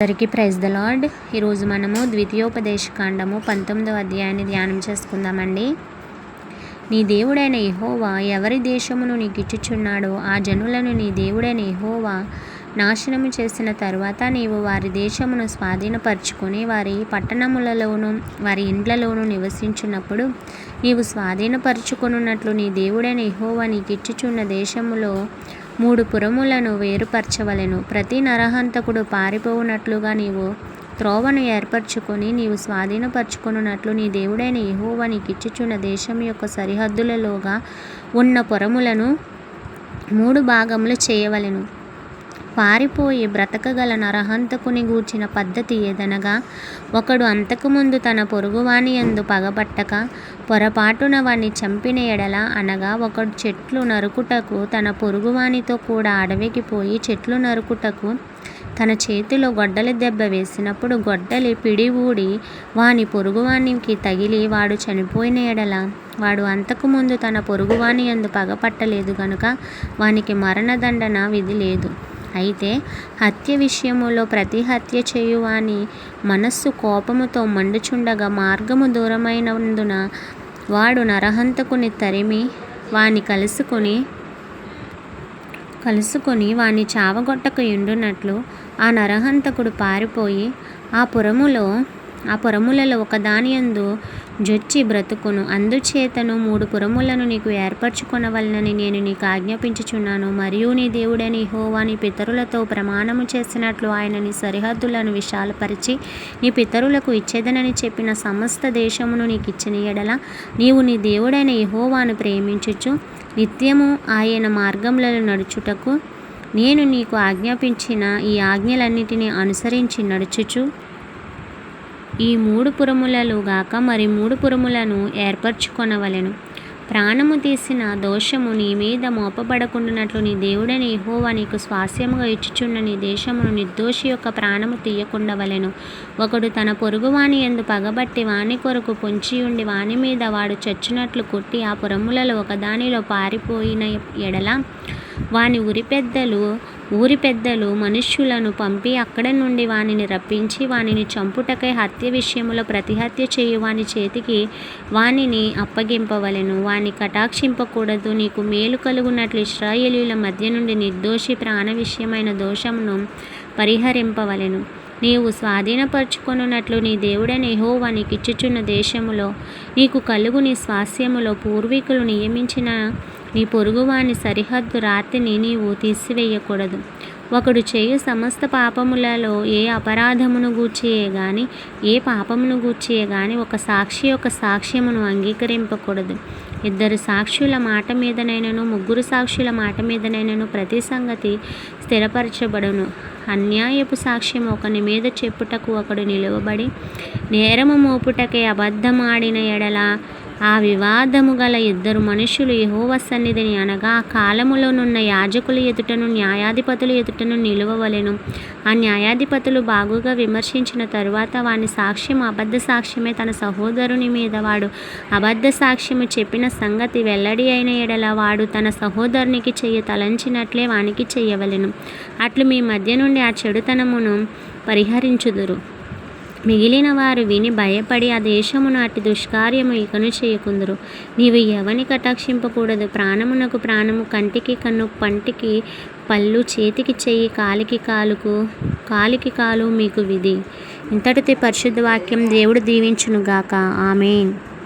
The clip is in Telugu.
అందరికీ ప్రైజ్ ద లార్డ్. ఈరోజు మనము ద్వితీయోపదేశకాండము 19వ అధ్యాయాన్ని ధ్యానం చేసుకుందామండి. నీ దేవుడైన యెహోవా ఎవరి దేశమును నీకిచ్చుచున్నాడో ఆ జనులను నీ దేవుడైన యెహోవా నాశనము చేసిన తరువాత నీవు వారి దేశమును స్వాధీనపరచుకొని వారి పట్టణములలోను వారి ఇండ్లలోనూ నివసించున్నప్పుడు నీవు స్వాధీనపరచుకొనున్నట్లు నీ దేవుడైన యెహోవా నీకిచ్చుచున్న దేశములో 3 పురములను వేరుపరచవలెను. ప్రతి నరహంతకుడు పారిపోవునట్లుగా నీవు త్రోవను ఏర్పరచుకొని నీవు స్వాధీనపరచుకొనున్నట్లు నీ దేవుడైన యెహోవా నీకిచ్చుచున్న దేశం యొక్క సరిహద్దులలోగా ఉన్న పురములను 3 భాగములు చేయవలెను. పారిపోయి బ్రతకగల నరహంతకుని గూర్చిన పద్ధతి ఏదనగా, ఒకడు అంతకుముందు తన పొరుగువాని యందు పగపట్టక పొరపాటున వాణ్ణి చంపిన ఎడల, అనగా ఒకడు చెట్లు నరుకుటకు తన పొరుగువానితో కూడా అడవికి పోయి చెట్లు నరుకుటకు తన చేతిలో గొడ్డలి దెబ్బ వేసినప్పుడు గొడ్డలి పిడి ఊడి వాని పొరుగువానికి తగిలి వాడు చనిపోయిన ఎడల, వాడు అంతకుముందు తన పొరుగువాని యందు పగపట్టలేదు గనుక వానికి మరణదండన విధి లేదు. అయితే హత్య విషయములో ప్రతి హత్య చేయువాని మనస్సు కోపముతో మండుచుండగా మార్గము దూరమైనందున వాడు నరహంతకుని తరిమి వాని కలుసుకొని వాని చావగొట్టక ఉండునట్లు ఆ నరహంతకుడు పారిపోయి ఆ పురములలో ఒకదాని యందు జొచ్చి బ్రతుకును. అందుచేతను 3 పురములను నీకు ఏర్పరచుకొనవలెనని నేను నీకు ఆజ్ఞాపించుచున్నాను. మరియు నీ దేవుడైన యెహోవా నీ పితరులతో ప్రమాణము చేసినట్లు ఆయన నీ సరిహద్దులను విశాలపరిచి నీ పితరులకు ఇచ్చేదనని చెప్పిన సమస్త దేశమును నీకు ఇచ్చిన ఎడల నీవు నీ దేవుడైన యెహోవాను ప్రేమించుచు నిత్యము ఆయన మార్గములలో నడుచుటకు నేను నీకు ఆజ్ఞాపించిన ఈ ఆజ్ఞలన్నిటినీ అనుసరించి నడుచుచు ఈ 3 పురములలో గాక మరి 3 పురములను ఏర్పరచుకొనవలెను. ప్రాణము తీసిన దోషము నీ మీద మోపబడకుండానట్లు నీ దేవుడైన యెహోవా నీకు స్వాస్యముగా ఇచ్చుచున్న నీ దేశమును నిర్దోషి యొక్క ప్రాణము తీయకుండవలెను. ఒకడు తన పొరుగువాని యందు పగబట్టి వాని కొరకు పొంచియుండి వాని మీద వాడు చచ్చునట్లు కొట్టి ఆ పురములలో ఒకదానిలో పారిపోయిన ఎడల వాని ఊరి పెద్దలు మనుష్యులను పంపి అక్కడ నుండి వానిని రప్పించి వానిని చంపుటకై హత్య విషయములో ప్రతిహత్య చేయు వాని చేతికి వానిని అప్పగింపవలెను. వాని కటాక్షింపకూడదు. నీకు మేలు కలుగునట్లు ఇశ్రాయేలీయుల మధ్య నుండి నిర్దోషి ప్రాణ విషయమైన దోషమును పరిహరింపవలెను. నీవు స్వాధీనపరచుకొనున్నట్లు నీ దేవుడైన యెహోవా నీకిచ్చుచున్న దేశములో నీకు కలుగు నీ స్వాస్యములో పూర్వీకులు నియమించిన నీ పొరుగువాని సరిహద్దు రాతిని నీవు తీసివేయకూడదు. ఒకడు చేయు సమస్త పాపములలో ఏ అపరాధమును గూర్చియే గాని ఏ పాపమును గూర్చియే గాని ఒక సాక్షి యొక్క సాక్ష్యమును అంగీకరింపకూడదు. 2 సాక్షుల మాట మీదనైనను 3 సాక్షుల మాట మీదనైనను ప్రతి సంగతి స్థిరపరచబడును. అన్యాయపు సాక్ష్యం ఒకని మీద చెప్పుటకు ఒకడు నిలువబడి నేరము మోపుటకై అబద్ధమాడిన ఎడల ఆ వివాదము గల 2 మనుషులు యెహోవా సన్నిధిని, అనగా ఆ కాలములోనున్న యాజకుల ఎదుటను న్యాయాధిపతుల ఎదుటను నిలువవలెను. ఆ న్యాయాధిపతులు బాగుగా విమర్శించిన తరువాత వాని సాక్ష్యం అబద్ధ సాక్ష్యమే, తన సహోదరుని మీద వాడు అబద్ధ సాక్ష్యము చెప్పిన సంగతి వెల్లడి అయిన ఎడల వాడు తన సహోదరునికి తలంచినట్లే వానికి చెయ్యవలెను. అట్లు మీ మధ్య నుండి ఆ చెడుతనమును పరిహరించుదురు. మిగిలిన వారు విని భయపడి ఆ దేశమును అట్టి దుష్కార్యము ఇకను చేయకుందురు. నీవు ఎవని కటాక్షింపకూడదు. ప్రాణమునకు ప్రాణము, కంటికి కన్ను, పంటికి పళ్ళు, చేతికి చెయ్యి, కాలికి కాలు మీకు విధి. ఇంతటితో పరిశుద్ధ వాక్యం. దేవుడు దీవించునుగాక. ఆమేన్.